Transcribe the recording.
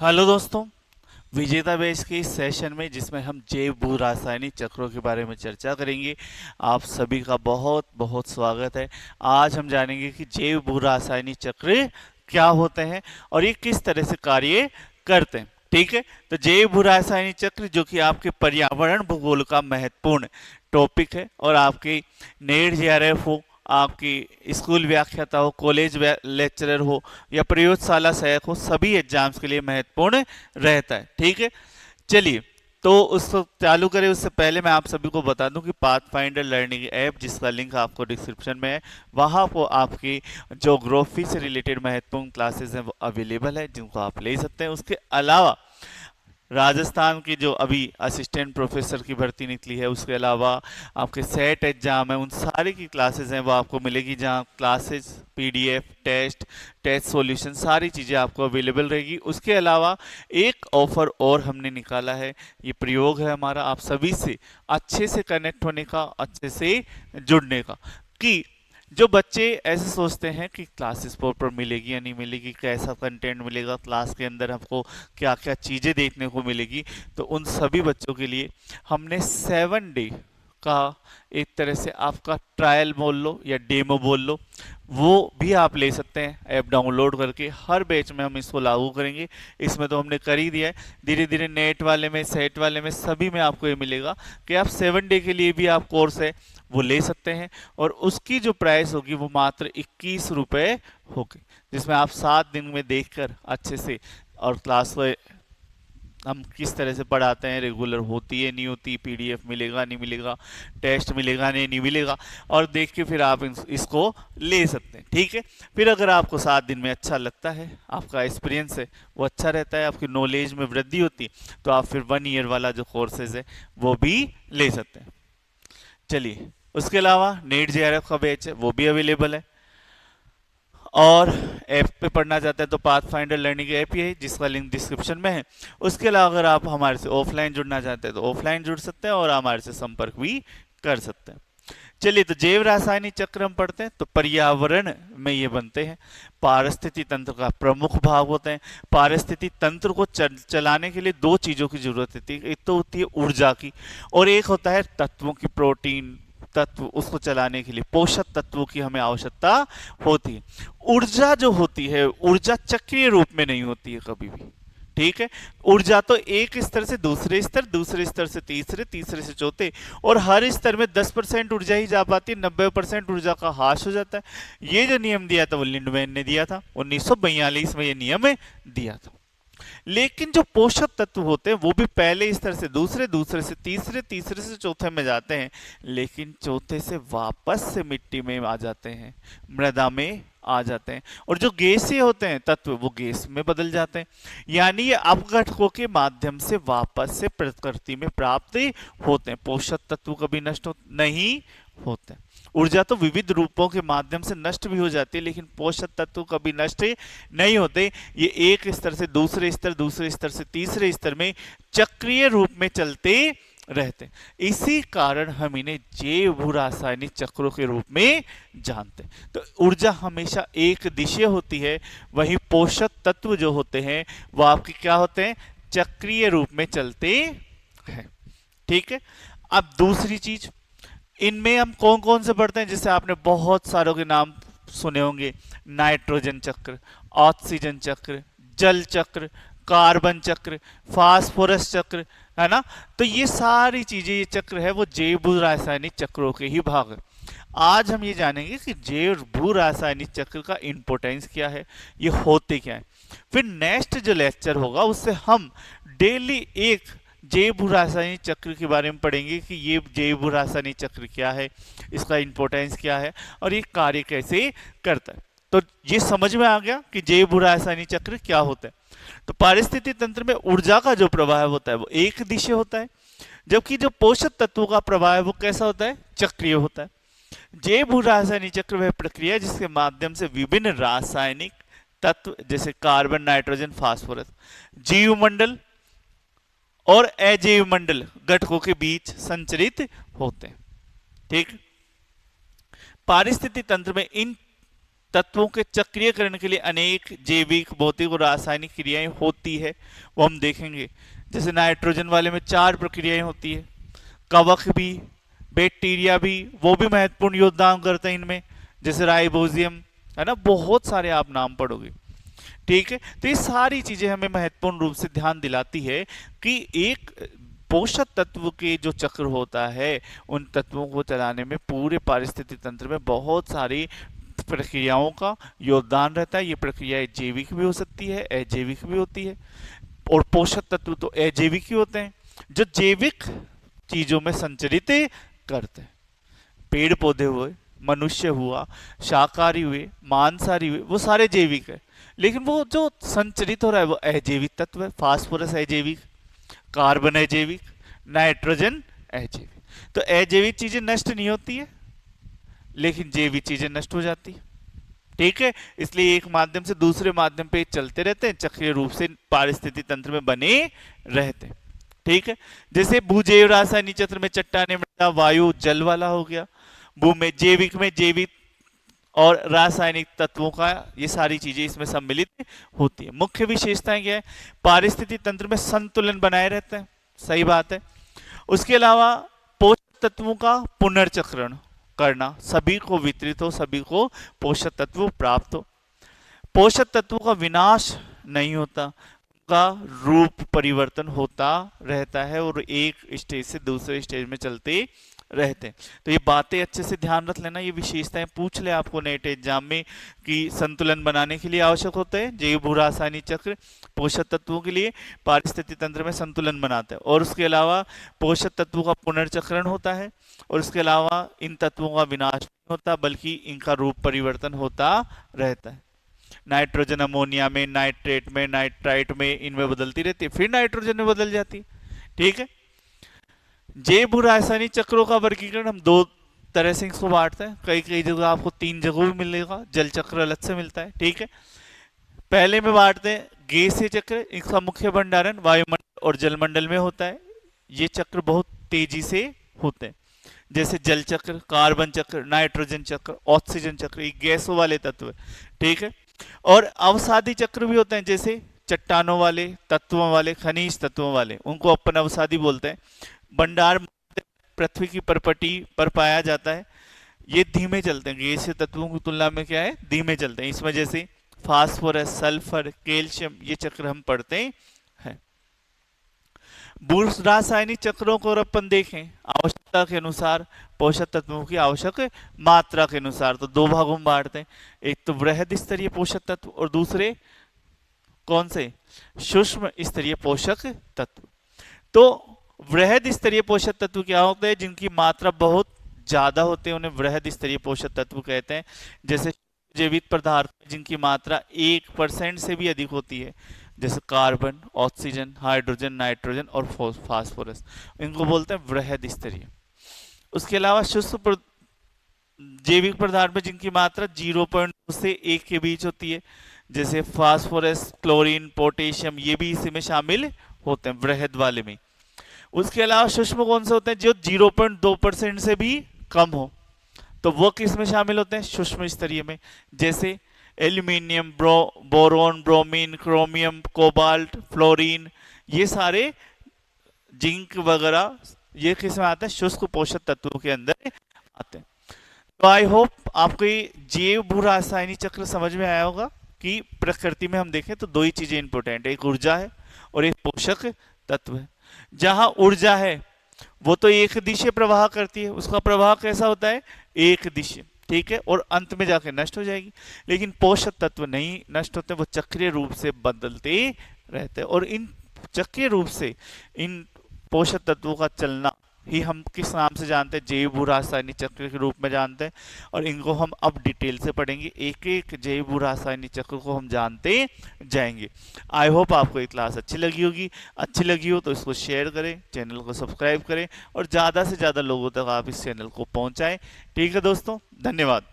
Hello दोस्तों, विजेता batch के इस सेशन में जिसमें हम जैव भू रासायनिक चक्रों के बारे में चर्चा करेंगे। आप सभी का बहुत बहुत स्वागत है। आज हम जानेंगे कि जैव भू रासायनिक चक्र क्या होते हैं और ये किस तरह से कार्य करते हैं। ठीक है, तो जैव भू रासायनिक चक्र जो कि आपके पर्यावरण भूगोल का महत्वपूर्ण टॉपिक है और आपके नेट जेआरएफ हो, आपकी स्कूल व्याख्याता हो, कॉलेज लेक्चरर हो या प्रयोगशाला सहायक हो, सभी एग्जाम्स के लिए महत्वपूर्ण रहता है। ठीक है, चलिए तो उसको चालू करें उससे पहले मैं आप सभी को बता दूं कि पाथफाइंडर लर्निंग ऐप जिसका लिंक आपको डिस्क्रिप्शन में है, वहां को आपकी ज्योग्राफी से रिलेटेड महत्वपूर्ण क्लासेस हैं वो अवेलेबल है जिनको आप ले सकते हैं। उसके अलावा राजस्थान की जो अभी असिस्टेंट प्रोफेसर की भर्ती निकली है, उसके अलावा आपके सेट एग्जाम है, उन सारी की क्लासेस हैं वो आपको मिलेगी, जहां क्लासेस पीडीएफ टेस्ट सॉल्यूशन सारी चीज़ें आपको अवेलेबल रहेगी। उसके अलावा एक ऑफर और हमने निकाला है, ये प्रयोग है हमारा आप सभी से अच्छे से कनेक्ट होने का, अच्छे से जुड़ने का। कि जो बच्चे ऐसे सोचते हैं कि क्लासेस प्रॉपर मिलेगी या नहीं मिलेगी, कैसा कंटेंट मिलेगा क्लास के अंदर, हमको क्या क्या चीज़ें देखने को मिलेगी, तो उन सभी बच्चों के लिए हमने 7 डे का एक तरह से आपका ट्रायल बोल लो या डेमो बोल लो, वो भी आप ले सकते हैं ऐप डाउनलोड करके। हर बैच में हम इसको लागू करेंगे, इसमें तो हमने कर ही दिया है। धीरे धीरे नेट वाले में, सेट वाले में, सभी में आपको ये मिलेगा कि आप 7 डे के लिए भी आप कोर्स है वो ले सकते हैं और उसकी जो प्राइस होगी वो मात्र 21 रुपये होगी, जिसमें आप 7 दिन में देखकर अच्छे से और क्लास को हम किस तरह से पढ़ाते हैं, रेगुलर होती है नहीं होती, पीडीएफ मिलेगा नहीं मिलेगा, टेस्ट मिलेगा नहीं मिलेगा, और देख के फिर आप इसको ले सकते हैं। ठीक है, फिर अगर आपको 7 दिन में अच्छा लगता है, आपका एक्सपीरियंस है वो अच्छा रहता है, आपकी नॉलेज में वृद्धि होती है, तो आप फिर 1 ईयर वाला जो कोर्सेज है वो भी ले सकते हैं। चलिए, उसके अलावा नेट जेआरएफ का बैच है वो भी अवेलेबल है, और ऐप पे पढ़ना चाहते हैं तो पाथ फाइंडर लर्निंग ऐप ही है जिसका लिंक डिस्क्रिप्शन में है। उसके अलावा अगर आप हमारे से ऑफलाइन जुड़ना चाहते हैं तो ऑफलाइन जुड़ सकते हैं और हमारे से संपर्क भी कर सकते हैं। चलिए, तो जैव रासायनिक चक्र हम पढ़ते हैं तो पर्यावरण में ये बनते हैं, पारिस्थितिक तंत्र का प्रमुख भाग होते हैं। पारिस्थितिक तंत्र को चलाने के लिए 2 चीजों की जरूरत होती है, एक तो होती है ऊर्जा की और एक होता है तत्वों की, प्रोटीन तत्व, उसको चलाने के लिए पोषक तत्वों की हमें आवश्यकता होती है। ऊर्जा जो होती है, ऊर्जा चक्रीय रूप में नहीं होती है कभी भी। ठीक है, ऊर्जा तो एक स्तर से दूसरे स्तर, दूसरे स्तर से तीसरे, तीसरे से चौथे, और हर स्तर में 10% ऊर्जा ही जा पाती है, 90% ऊर्जा का ह्रास हो जाता है। ये जो नियम दिया था वो लिंडमैन ने दिया था, 1942 में ये नियम दिया था। लेकिन जो पोषक तत्व होते हैं वो भी पहले स्तर से दूसरे, दूसरे से तीसरे, तीसरे से चौथे में जाते हैं, लेकिन चौथे से वापस से मिट्टी में आ जाते हैं, मृदा में आ जाते हैं, और जो गैसीय होते हैं तत्व वो गैस में बदल जाते हैं। यानी ये अपघटकों के माध्यम से वापस से प्रकृति में प्राप्त होते हैं। पोषक तत्व कभी नष्ट नहीं होते। ऊर्जा तो विविध रूपों के माध्यम से नष्ट भी हो जाती है, लेकिन पोषक तत्व कभी नष्ट नहीं होते। ये एक स्तर से दूसरे स्तर, दूसरे स्तर से तीसरे स्तर में चक्रीय रूप में चलते रहते हैं। इसी कारण हम इन्हें जैव भू रासायनिक चक्रों के रूप में जानते हैं। तो ऊर्जा हमेशा एक दिशीय होती है, वही पोषक तत्व जो होते हैं वो आपके क्या होते हैं, चक्रीय रूप में चलते हैं। ठीक है, अब दूसरी चीज, इनमें हम कौन कौन से पढ़ते हैं, जैसे आपने बहुत सारों के नाम सुने होंगे, नाइट्रोजन चक्र, ऑक्सीजन चक्र, जल चक्र, कार्बन चक्र, फास्फोरस चक्र, है ना। तो ये सारी चीजें, ये चक्र है वो जैव भू रासायनिक चक्रों के ही भाग है। आज हम ये जानेंगे कि जैव भू रासायनिक चक्र का इंपोर्टेंस क्या है, ये होते क्या है। फिर नेक्स्ट जो लेक्चर होगा उससे हम डेली एक जैव भू रासायनिक चक्र के बारे में पढ़ेंगे कि ये जैव भू रासायनिक चक्र क्या है, इसका इंपोर्टेंस क्या है और ये कार्य कैसे करता है। तो ये समझ में आ गया कि जैव भू रासायनिक चक्र क्या होता है। तो पारिस्थितिक तंत्र में ऊर्जा का जो प्रवाह होता है वो एक दिशा होता है, जबकि जो पोषक तत्वों का प्रवाह है वो कैसा होता है, चक्रीय होता है। जैव भू रासायनिक चक्र वह प्रक्रिया जिसके माध्यम से विभिन्न रासायनिक तत्व जैसे कार्बन, नाइट्रोजन, फास्फोरस जीवमंडल और अजैव मंडल घटकों के बीच संचरित होते हैं। ठीक, पारिस्थितिक तंत्र में इन तत्वों के चक्रीयकरण के लिए अनेक जैविक भौतिक और रासायनिक क्रियाएं होती है, वो हम देखेंगे। जैसे नाइट्रोजन वाले में 4 प्रक्रियाएं होती है, कवक भी, बैक्टीरिया भी, वो भी महत्वपूर्ण योगदान करते हैं इनमें, जैसे राइबोजियम, है ना, बहुत सारे आप नाम पढ़ोगे। ठीक है, तो ये सारी चीजें हमें महत्वपूर्ण रूप से ध्यान दिलाती है कि एक पोषक तत्व के जो चक्र होता है, उन तत्वों को चलाने में पूरे पारिस्थितिक तंत्र में बहुत सारी प्रक्रियाओं का योगदान रहता है। ये प्रक्रियाएं जैविक भी हो सकती है, अजैविक भी होती है, और पोषक तत्व तो अजैविक ही होते हैं जो जैविक चीजों में संचरित करते हैं। पेड़ पौधे हुए, मनुष्य हुआ, शाकाहारी हुए, मांसाहारी हुए, वो सारे जैविक है। लेकिन वो जो संचरित हो रहा है वो अजैविक तत्व है। फास्फोरस अजैविक, कार्बन अजैविक, नाइट्रोजन अजैविक। तो अजैविक चीजें नष्ट नहीं होती है, लेकिन जैविक चीजें नष्ट हो जाती है। ठीक है, इसलिए एक माध्यम से दूसरे माध्यम पे चलते रहते हैं, चक्रीय रूप से पारिस्थितिक तंत्र में बने रहते हैं। ठीक है, जैसे भूजैव रासायनिक चक्र में चट्टाने, मृदा, वायु, जल वाला हो गया। भू में जैविक और रासायनिक तत्वों का, ये सारी चीजें इसमें सम्मिलित होती है। मुख्य विशेषताएं क्या है? पारिस्थितिक तंत्र में संतुलन बनाए रहते हैं, सही बात है। उसके अलावा पोषक तत्वों का पुनर्चक्रण करना, सभी को वितरित हो, सभी को पोषक तत्व प्राप्त हो। पोषक तत्वों का विनाश नहीं होता, उनका रूप परिवर्तन होता रहता है और एक स्टेज से दूसरे स्टेज में चलते रहते हैं। तो ये बातें अच्छे से ध्यान रख लेना, ये विशेषताएं पूछ ले आपको नेट एग्जाम में कि संतुलन बनाने के लिए आवश्यक होते हैं जैव भू रासायनिक चक्र, पोषक तत्वों के लिए पारिस्थितिक तंत्र में संतुलन बनाता है, और उसके अलावा पोषक तत्वों का पुनर्चक्रण होता है, और उसके अलावा इन तत्वों का विनाश नहीं होता बल्कि इनका रूप परिवर्तन होता रहता है। नाइट्रोजन अमोनिया में, नाइट्रेट में, नाइट्राइट में, इनमें बदलती रहती है, फिर नाइट्रोजन में बदल जाती है। ठीक है, जैव भू रासायनिक चक्रों का वर्गीकरण हम 2 तरह से इसको बांटते हैं। कई कई जगह आपको 3 जगह भी मिलेगा, जल चक्र अलग से मिलता है। ठीक है, पहले में बांटते हैं गैसीय चक्र, इसका मुख्य भंडारण वायुमंडल और जलमंडल में होता है। ये चक्र बहुत तेजी से होते हैं, जैसे जल चक्र, कार्बन चक्र, नाइट्रोजन चक्र, ऑक्सीजन चक्र, ये गैसों वाले तत्व। ठीक है, और अवसादी चक्र भी होते हैं, जैसे चट्टानों वाले, तत्वों वाले, खनिज तत्वों वाले, उनको अपन अवसादी बोलते हैं। भंडार पृथ्वी की परपटी पर पाया जाता है। ये धीमे चलते हैं, गैसीय तत्वों की तुलना में क्या है, धीमे चलते हैं। इसमें जैसे फास्फोरस, सल्फर, कैल्शियम, ये चक्र हम पढ़ते हैं। भू रासायनिक चक्रों को अपन देखें आवश्यकता के अनुसार, पोषक तत्वों की आवश्यक मात्रा के अनुसार, तो 2 भागों में बांटते हैं। एक तो वृहद स्तरीय पोषक तत्व और दूसरे कौन से, सूक्ष्म स्तरीय पोषक तत्व। तो वृहद स्तरीय पोषक तत्व क्या होते हैं? जिनकी मात्रा बहुत ज्यादा होते हैं, उन्हें वृहद स्तरीय पोषक तत्व कहते हैं। जैसे जैविक पदार्थ जिनकी मात्रा 1% से भी अधिक होती है, जैसे कार्बन, ऑक्सीजन, हाइड्रोजन, नाइट्रोजन और फास्फोरस, इनको बोलते हैं वृहद स्तरीय। उसके अलावा सूक्ष्म जैविक पदार्थ में जिनकी मात्रा 0.2 से 1 के बीच होती है, जैसे फास्फोरस, क्लोरीन, पोटेशियम, ये भी इसी में शामिल होते हैं वृहद वाले में। उसके अलावा सूक्ष्म कौन से होते हैं? जो 0.2% से भी कम हो, तो वो किस में शामिल होते हैं? सूक्ष्म स्तरीय में, जैसे aluminium, boron, bromine, chromium, cobalt, fluorine, ये सारे, जिंक वगैरह, ये किस में आते हैं? शुष्क पोषक तत्वों के अंदर आते हैं। तो आई होप आपको ये जैव भू रासायनिक चक्र समझ में आया होगा कि प्रकृति में हम देखें तो 2 ही चीजें इंपॉर्टेंट है, एक ऊर्जा है और एक पोषक तत्व है। जहां ऊर्जा है वो तो एक दिशा प्रवाह करती है, उसका प्रवाह कैसा होता है? एक दिशा। ठीक है, और अंत में जाके नष्ट हो जाएगी। लेकिन पोषक तत्व नहीं नष्ट होते, वो चक्रीय रूप से बदलते रहते हैं, और इन चक्रीय रूप से इन पोषक तत्वों का चलना ही हम किस नाम से जानते हैं? जैव भू रासायनिक चक्र के रूप में जानते हैं, और इनको हम अब डिटेल से पढ़ेंगे, एक एक जैव भू रासायनिक चक्र को हम जानते जाएंगे। आई होप आपको ये क्लास अच्छी लगी होगी। अच्छी लगी हो तो इसको शेयर करें, चैनल को सब्सक्राइब करें और ज़्यादा से ज़्यादा लोगों तक आप इस चैनल को पहुँचाएँ। ठीक है दोस्तों, धन्यवाद।